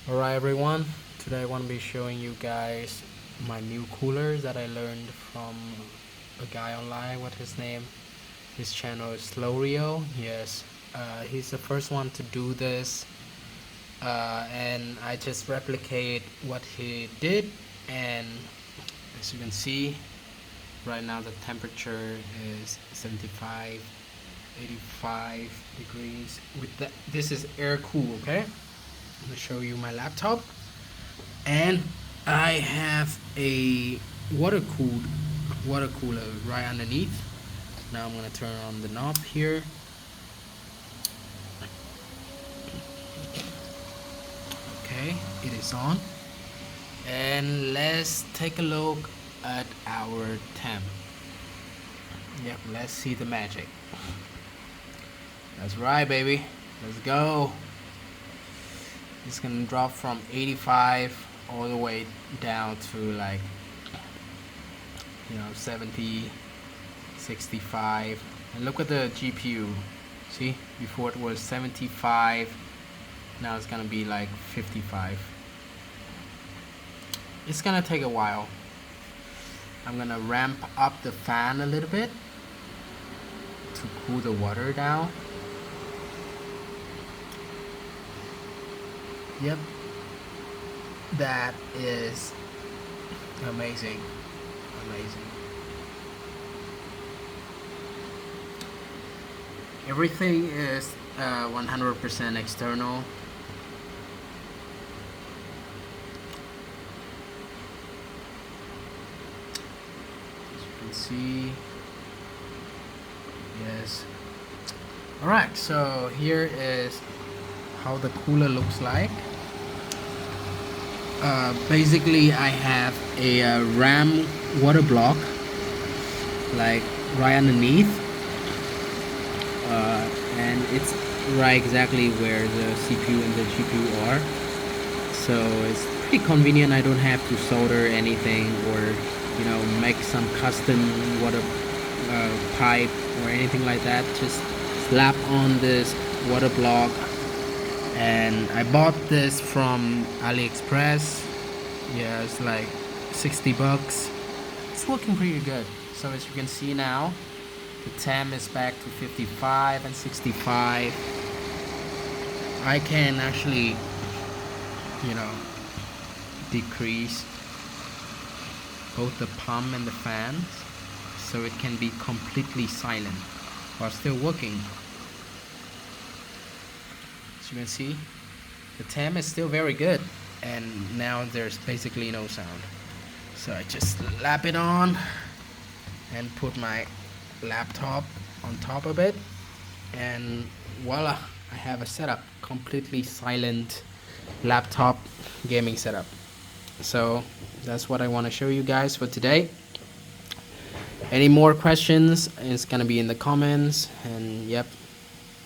Alright everyone, today I want to be showing you guys my new coolers that I learned from a guy online. What's his name? His channel is Slorio. Yes, he's the first one to do this, and I just replicate what he did. And as you can see, right now the temperature is 75, 85 degrees. With that, this is air cool. Okay, I'm gonna show you my laptop, and I have a water cooler right underneath. Now I'm gonna turn on the knob here. Okay, it is on, and let's take a look at our temp. Yep, let's see the magic. That's right, baby. Let's go. It's gonna drop from 85 all the way down to like 70, 65. And look at the GPU. See, before it was 75, now it's gonna be like 55. It's gonna take a while. I'm gonna ramp up the fan a little bit to cool the water down. Yep, that is amazing. Everything is 100% external. As you can see, yes. Alright, so here is how the cooler looks like. Basically I have a RAM water block like right underneath, and it's right exactly where the CPU and the GPU are, so it's pretty convenient. I don't have to solder anything or make some custom water pipe or anything like that. Just slap on this water block, and I bought this from AliExpress. Yeah, it's like 60 bucks. It's working pretty good. So as you can see now, the temp is back to 55 and 65. I can actually decrease both the pump and the fans so it can be completely silent while still working. As you can see, the temp is still very good, and now there's basically no sound. So I just slap it on and put my laptop on top of it, and voila, I have a setup, completely silent laptop gaming setup. So that's what I want to show you guys for today. Any more questions, it's gonna be in the comments, and yep,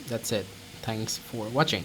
that's it. Thanks for watching.